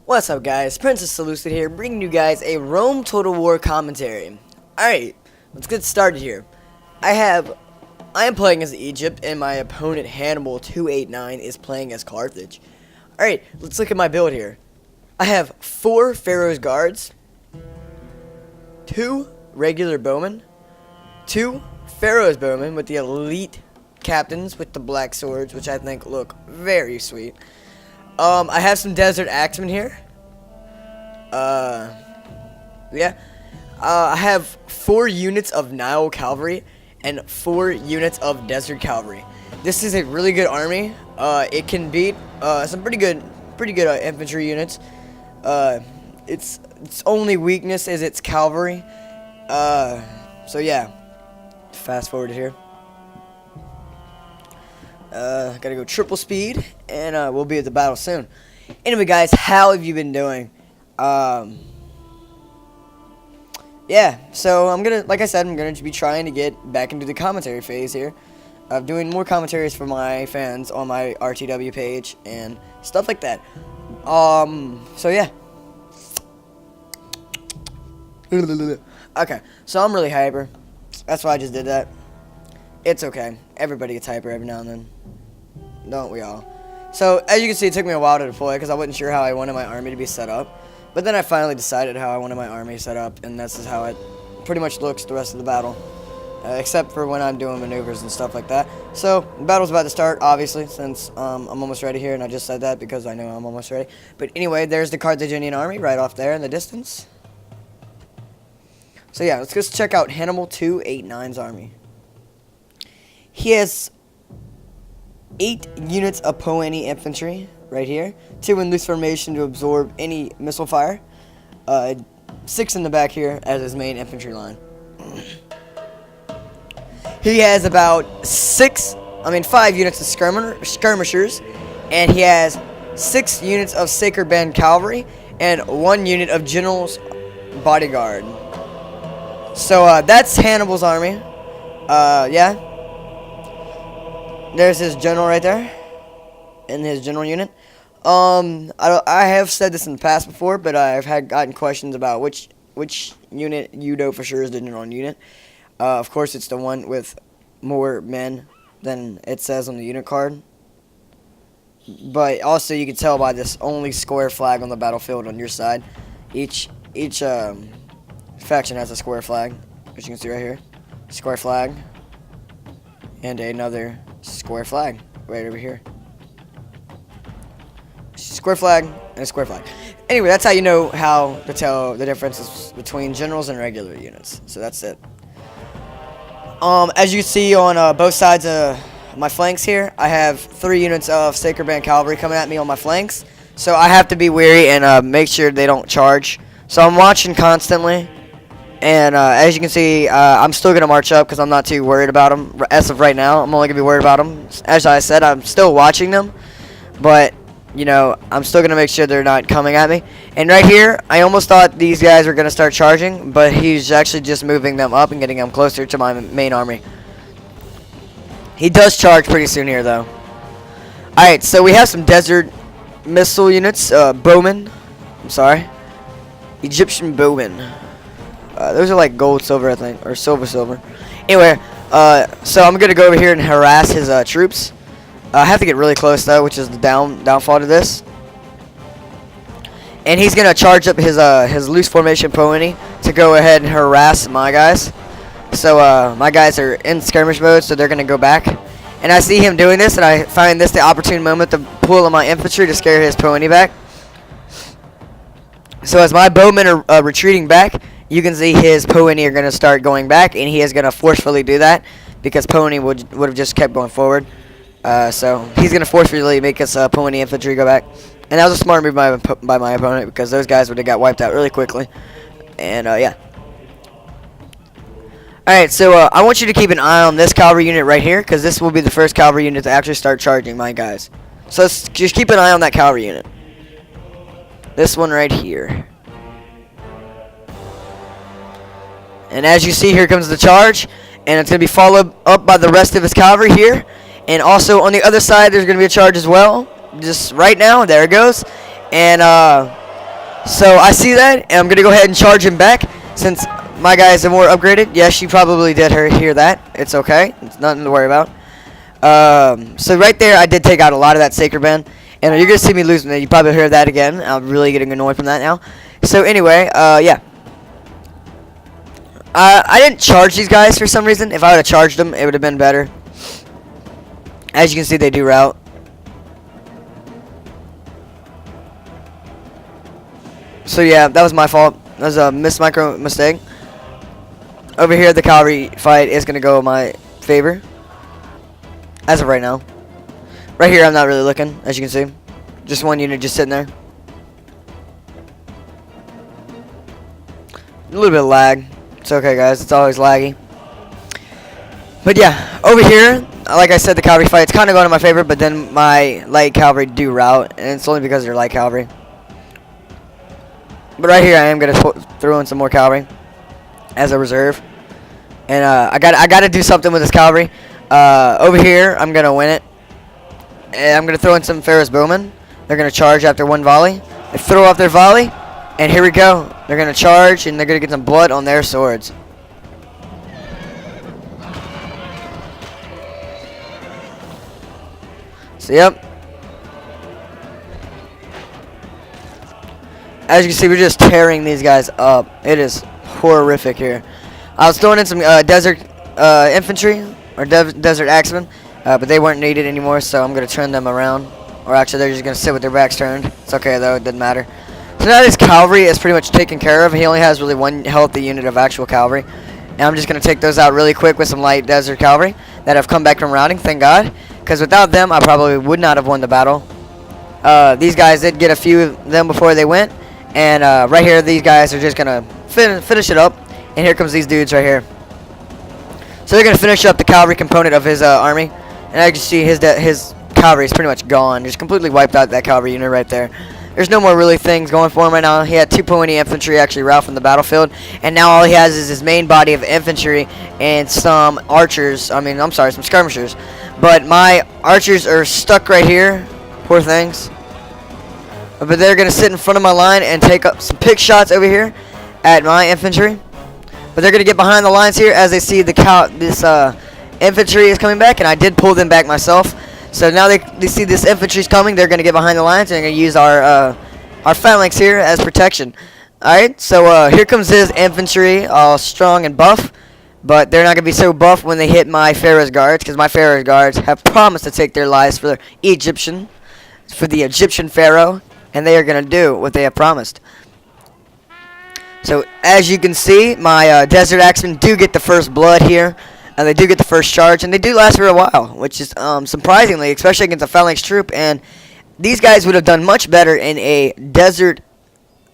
What's up, guys? Princess Seleucid here, bringing you guys a Rome Total War commentary. Alright, let's get started here. I am playing as Egypt, and my opponent Hannibal 289 is playing as Carthage. Alright, let's look at my build here. I have 4 Pharaoh's Guards, 2 regular bowmen, 2 Pharaoh's bowmen with the elite captains with the black swords, which I think look very sweet. I have some desert axemen here. Yeah. I have 4 units of Nile cavalry and 4 units of desert cavalry. This is a really good army. It can beat some pretty good infantry units. Its only weakness is its cavalry. So yeah. Fast forward here. Gotta go triple speed, and we'll be at the battle soon. Anyway, guys, how have you been doing? Yeah, so like I said, I'm gonna be trying to get back into the commentary phase here, of doing more commentaries for my fans on my RTW page and stuff like that. So yeah. Okay, so I'm really hyper. That's why I just did that. It's okay. Everybody gets hyper every now and then. Don't we all? So, as you can see, it took me a while to deploy because I wasn't sure how I wanted my army to be set up. But then I finally decided how I wanted my army set up, and this is how it pretty much looks the rest of the battle. Except for when I'm doing maneuvers and stuff like that. So, the battle's about to start, obviously, since I'm almost ready here, and I just said that because I know I'm almost ready. But anyway, there's the Carthaginian army right off there in the distance. So yeah, let's just check out Hannibal 289's army. He has 8 units of Poeni infantry right here, 2 in loose formation to absorb any missile fire, 6 in the back here as his main infantry line. He has about 5 units of skirmishers, and he has 6 units of Sacred Band cavalry and 1 unit of General's bodyguard. So that's Hannibal's army. Yeah. There's his general right there, in his general unit. I have said this in the past before, but I've gotten questions about which unit you know for sure is the general unit. Of course, it's the one with more men than it says on the unit card. But also, you can tell by this only square flag on the battlefield on your side. Each faction has a square flag, which you can see right here. Square flag, and another square flag right over here. Square flag and a square flag. Anyway, that's how you know how to tell the differences between generals and regular units. So that's it. As you see on both sides of my flanks here, I have 3 units of Sacred Band cavalry coming at me on my flanks. So I have to be wary and make sure they don't charge. So I'm watching constantly. And as you can see, I'm still going to march up because I'm not too worried about them. As of right now, I'm only going to be worried about them. As I said, I'm still watching them. But, you know, I'm still going to make sure they're not coming at me. And right here, I almost thought these guys were going to start charging. But he's actually just moving them up and getting them closer to my main army. He does charge pretty soon here, though. Alright, so we have some desert missile units. Bowmen. I'm sorry. Egyptian bowmen. Those are like gold, silver, I think, or silver. Anyway, so I'm gonna go over here and harass his troops. I have to get really close though, which is the downfall to this. And he's gonna charge up his loose formation Poeni to go ahead and harass my guys. So my guys are in skirmish mode, so they're gonna go back. And I see him doing this, and I find this the opportune moment to pull on my infantry to scare his Poeni back. So as my bowmen are retreating back, you can see his Poeni are going to start going back, and he is going to forcefully do that because Poeni would have just kept going forward. So he's going to forcefully make his Poeni infantry go back. And that was a smart move by my opponent because those guys would have got wiped out really quickly. And, yeah. Alright, so I want you to keep an eye on this cavalry unit right here because this will be the first cavalry unit to actually start charging my guys. So just keep an eye on that cavalry unit. This one right here. And as you see, here comes the charge. And it's going to be followed up by the rest of his cavalry here. And also on the other side, there's going to be a charge as well. Just right now, there it goes. And So I see that, and I'm going to go ahead and charge him back since my guys are more upgraded. Yes, you probably did hear that. It's okay. It's nothing to worry about. So right there, I did take out a lot of that Sacred Band. And you're going to see me losing it. You probably hear that again. I'm really getting annoyed from that now. So anyway, yeah. I didn't charge these guys for some reason. If I would have charged them, it would have been better. As you can see, they do route. So yeah, that was my fault. That was a micro mistake. Over here, the cavalry fight is going to go in my favor. As of right now. Right here, I'm not really looking, as you can see. Just one unit just sitting there. A little bit of lag. It's okay, guys. It's always laggy. But yeah, over here, like I said, the cavalry fight's kind of going in my favor, but then my light cavalry do route, and it's only because they're light cavalry. But right here, I am going to throw in some more cavalry as a reserve. And I got to do something with this cavalry. Over here, I'm going to win it. And I'm going to throw in some Pharaoh's Bowmen. They're going to charge after one volley. They throw off their volley. And here we go. They're going to charge, and they're going to get some blood on their swords. So, yep. As you can see, we're just tearing these guys up. It is horrific here. I was throwing in some desert infantry, or desert axemen. But they weren't needed anymore, so I'm going to turn them around. Or actually, they're just going to sit with their backs turned. It's okay, though. It doesn't matter. So now his cavalry is pretty much taken care of. He only has really one healthy unit of actual cavalry. And I'm just going to take those out really quick with some light desert cavalry that have come back from routing, thank God. Because without them, I probably would not have won the battle. These guys did get a few of them before they went. And right here, these guys are just going to finish it up. And here comes these dudes right here. So they're going to finish up the cavalry component of his army. And as you see, his cavalry is pretty much gone. Just completely wiped out that cavalry unit right there. There's no more really things going for him right now. He had 2.20 infantry actually route from the battlefield. And now all he has is his main body of infantry and some archers. I'm sorry, some skirmishers. But my archers are stuck right here. Poor things. But they're going to sit in front of my line and take up some pick shots over here at my infantry. But they're going to get behind the lines here as they see this infantry is coming back, and I did pull them back myself. So now they see this infantry's coming. They're going to get behind the lines, and they're going to use our phalanx here as protection. All right, so here comes his infantry, all strong and buff. But they're not going to be so buff when they hit my Pharaoh's guards, because my Pharaoh's guards have promised to take their lives for the Egyptian Pharaoh, and they are going to do what they have promised. So as you can see, my Desert Axemen do get the first blood here. And they do get the first charge, and they do last for a while, which is surprisingly, especially against a phalanx troop. And these guys would have done much better in a desert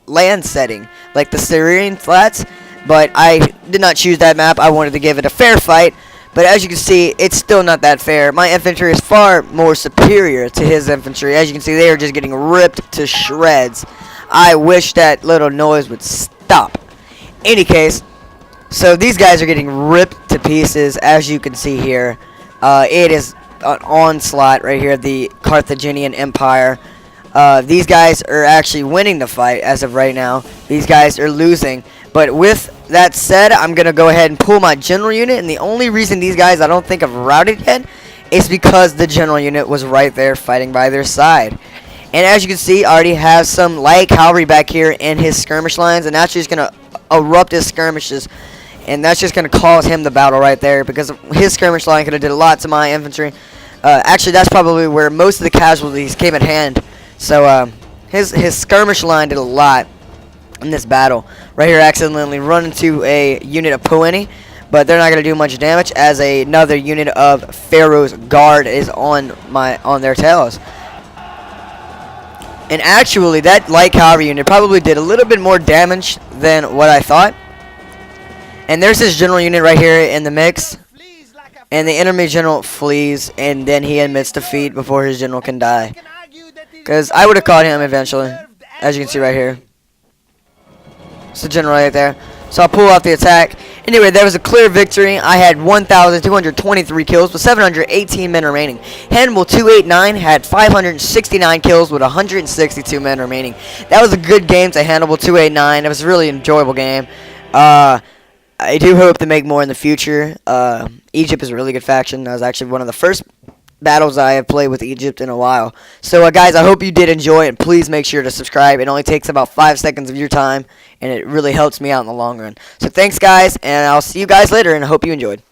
land setting, like the Syrian Flats. But I did not choose that map. I wanted to give it a fair fight. But as you can see, it's still not that fair. My infantry is far more superior to his infantry. As you can see, they are just getting ripped to shreds. I wish that little noise would stop. Any case. So these guys are getting ripped to pieces, as you can see here. It is an onslaught right here, the Carthaginian Empire. These guys are actually winning the fight as of right now. These guys are losing. But with that said, I'm going to go ahead and pull my general unit. And the only reason these guys I don't think have routed yet is because the general unit was right there fighting by their side. And as you can see, I already have some light cavalry back here in his skirmish lines. And that's just going to erupt his skirmishes. And that's just going to cause him the battle right there, because his skirmish line could have did a lot to my infantry. Actually, that's probably where most of the casualties came at hand. So his skirmish line did a lot in this battle. Right here, accidentally run into a unit of Poeni, but they're not going to do much damage as another unit of Pharaoh's guard is on their tails. And actually, that light cavalry unit probably did a little bit more damage than what I thought. And there's his general unit right here in the mix. And the enemy general flees, and then he admits defeat before his general can die. Because I would have caught him eventually, as you can see right here. It's the general right there. So I'll pull off the attack. Anyway, that was a clear victory. I had 1,223 kills with 718 men remaining. Hannibal 289 had 569 kills with 162 men remaining. That was a good game to Hannibal 289. It was a really enjoyable game. I do hope to make more in the future. Egypt is a really good faction. That was actually one of the first battles I have played with Egypt in a while. So, guys, I hope you did enjoy it. Please make sure to subscribe. It only takes about 5 seconds of your time, and it really helps me out in the long run. So, thanks, guys, and I'll see you guys later, and I hope you enjoyed.